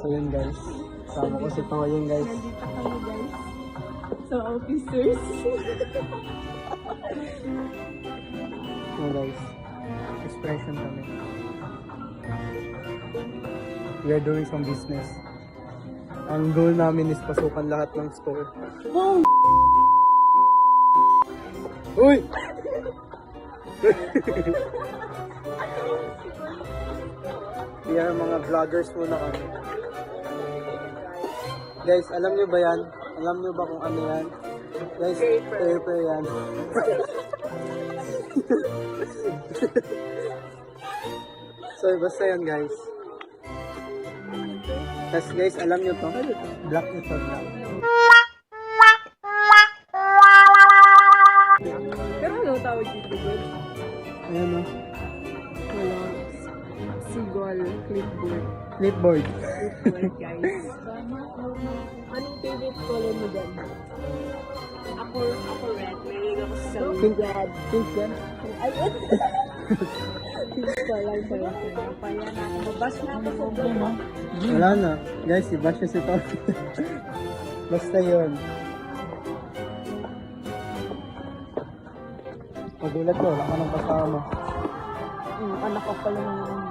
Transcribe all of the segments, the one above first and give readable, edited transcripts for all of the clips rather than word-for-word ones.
So yun guys, sama ko si Toyong guys. Nandito kami guys. So officers. So guys, expression kami. We are doing some business. Ang goal namin is pasukan lahat ng store. Wow! Uy! Yan, mga vloggers muna kami. Guys, alam nyo ba yan? Alam nyo ba kung ano yan? Guys, paper yan. So, basta yan guys. Tapos guys, alam nyo to? Black ito na. Pero ano tawag dito guys? Ayan o. Wala. Seagull clipboard. Clipboard. Clipboard guys. Anong favorite color mo dyan? Ako red. Mahilig ako sa Pink. red. Pink yan. Ay, pink color pala. Kaya na ako. Mabas na ako sa dulo. Wala na. Guys, i-bash nyo si Tom. Basta yun. Pagulat ko, wala ka nang kasama. Anak ko pala ng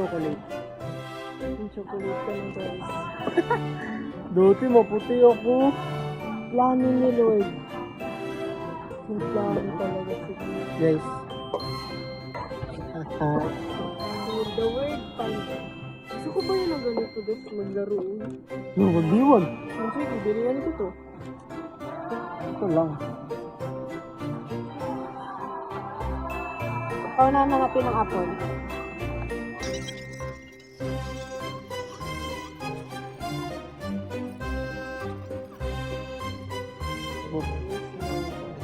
Chocolate. yung chocolate ko ng guys. Dati maputi ako. Plano ni Lord. Yung plano talaga siguro. Guys. With the word pan. Gusto ko ba yun ang ganito guys maglaro? No, magdiwan. Ang sweet, bilingan ko to. Ito lang. Ikaw na nanapin ng apple.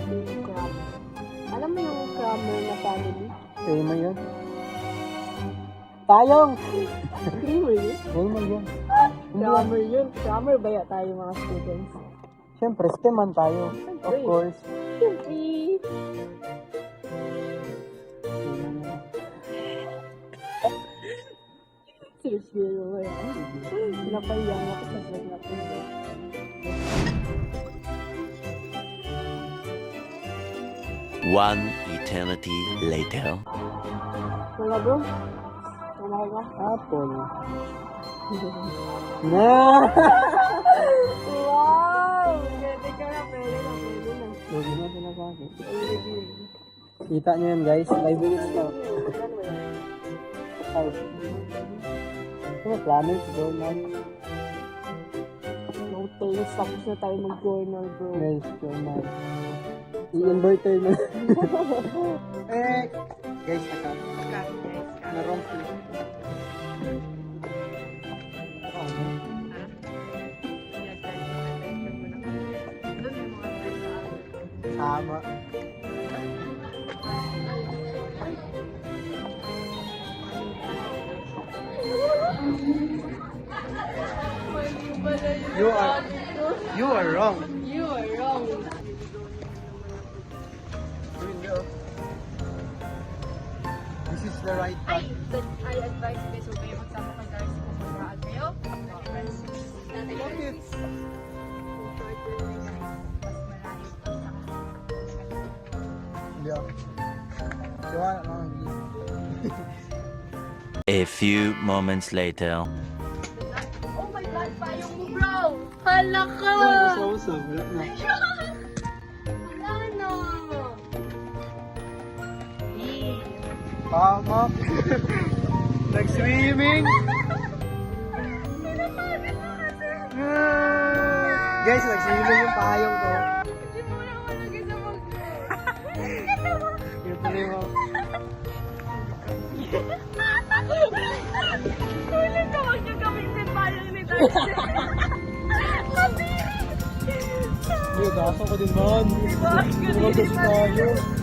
Yung crab. Alam mo yung crammer na family? Tema yan. Tayong! Creamer yun? Tema yan. Crammer yun. Crammer ba ya tayo mga students? Siyempre, steman tayo. Of Siyempre. course. Siyempre. Seriously ba yan? Napayang ako sa vlog natin. One eternity later. Mga bro, kumakain ka? Apple. Na! Wow! Pwede ka na, pwede na. Huwag na sinasabi. Pwede na. Kita nyo yan guys. 5 minutes na. 5. Ano, planet, journal. No taste, tapos na tayo mag-journal bro. Guys, journal. I-inverter na. Eh! Guys, aka. Narong flip. Tama. You are wrong. You are wrong. This is the right path. I advise you guys huwag kayo magsama kay Darcy kung magmahal kayo. Bakit? Yeah. Siya na A few moments later. Oh my God, payong mo bro! Hala ka! Usap. Wala na. Wala na! Tama. Nag-swimming. Guys, nag-swimming yung payong ko. Hindi mo na ako nag-isa mag... Yung tuloy mo. Ulit ka magkagawin din payong ni Darcy. Hindi, gaso ko din man. Diba? Hindi ko kasi tayo.